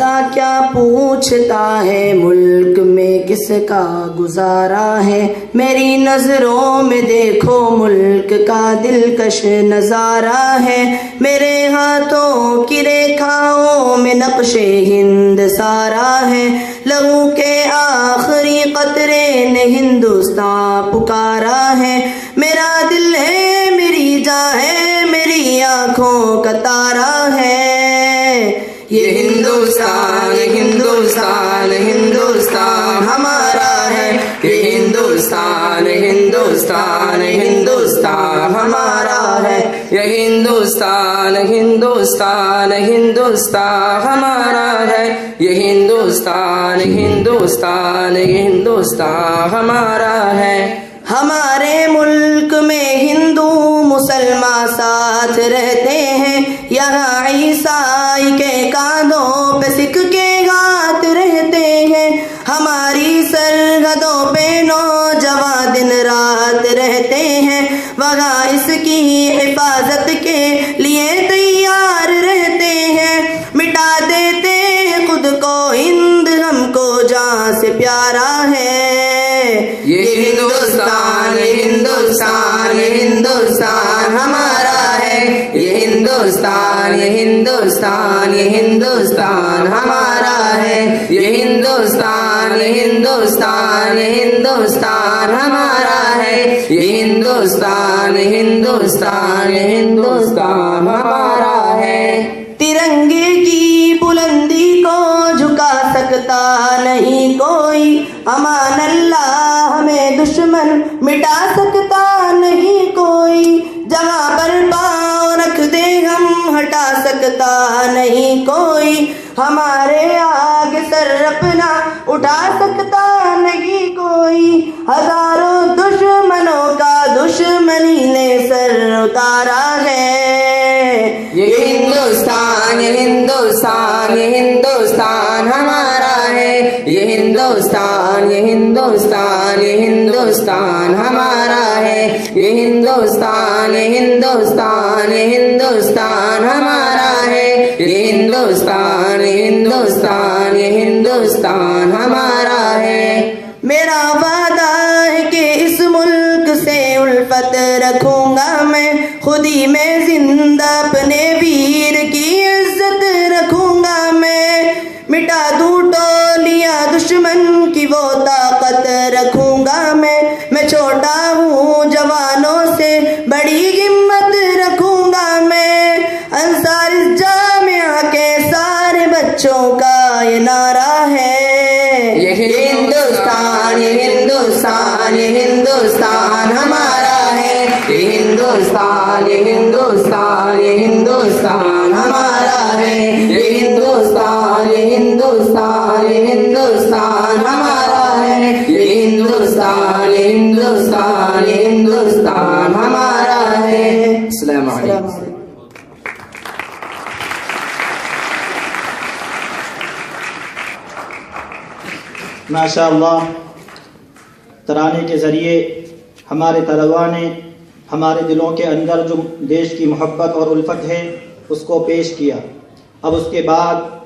पता क्या पूछता है मुल्क में किसका गुजारा है। मेरी नजरों में देखो मुल्क का दिलकश नजारा है। मेरे हाथों की रेखाओं में नक्शे हिंद सारा है। लहू के आखिरी कतरे ने हिंदुस्तान पुकारा है। मेरा दिल है, मेरी जान है, मेरी आंखों का तारा है। ये हिंदुस्तान, हिंदुस्तान, हिंदुस्तान हमारा है। ये हिंदुस्तान, हिंदुस्तान, हिंदुस्तान हमारा है। ये हिंदुस्तान, हिंदुस्तान, हिंदुस्तान हमारा है। ये हिंदुस्तान, हिंदुस्तान, हिंदुस्तान हमारा है। हमारे मुल्क में हिंदू मुसलमान साथ रहते हैं। यहाँ ईसाई के कांधों पे सिख के हाथ रहते हैं। हमारी सरहदों पे नौजवान दिन रात रहते हैं। वहाँ इसकी हिफाजत के लिए तैयार रहते हैं। मिटा देते हैं खुद को, हिंद हमको जान से प्यारा है। ये हिंदुस्तान, हिंदुस्तान, हिंदुस्तान हमारा है। ये हिंदुस्तान, ये हिंदुस्तान, ये हिंदुस्तान हमारा है। ये हिंदुस्तान, हिंदुस्तान, हिंदुस्तान हमारा है। ये हिंदुस्तान, हिंदुस्तान, हिंदुस्तान हमारा है। तिरंगे की बुलंदी को झुका सकता नहीं कोई। अमान अल्लाह हमें दुश्मन मिटा सकता नहीं कोई। जहाँ पर पाँव रख दे हम हटा सकता नहीं कोई। हमारे आगे सर अपना उठा सकता नहीं कोई। हजारों दुश्मनों का दुश्मनी ने सर उतारा है। ये हिंदुस्तान, हिंदुस्तान, हिंदुस्तान हमारा है। ये हिंदुस्तान, ये हिंदुस्तान, ये हिंदुस्तान हमारा है। ये हिंदुस्तान, हिंदुस्तान, हिंदुस्तान हमारा है। ये हिंदुस्तान, हिंदुस्तान, हिंदुस्तान हमारा है। मेरा वादा है कि इस मुल्क से उल्फत रखूंगा मैं। खुदी में जिंदा अपने वीर की इज्जत रखूंगा मैं। मिटा दूं टोलियां दुश्मन की वो ताकत रखूंगा मैं छोटा हूँ जवानों से बड़ी हिम्मत रखूंगा मैं। अंसार जामिया के सारे बच्चों का ये नारा है। ये हिंदुस्तान, ये हिंदुस्तान, ये हिंदुस्तान हमारा है। ये हिंदुस्तान, ये हिंदुस्तान, ये हिंदुस्तान हमारा है। ये हिंदुस्तान, ये हिंदुस्तान, ये हिंदुस्तान हमारा है। ये हिंदुस्तान, ये हिंदुस्तान, ये हिंदुस्तान हमारा है। अस्सलाम वालेकुम। माशाअल्लाह, तराने के ज़रिए हमारे तलबा ने हमारे दिलों के अंदर जो देश की मोहब्बत और उल्फत है उसको पेश किया। अब उसके बाद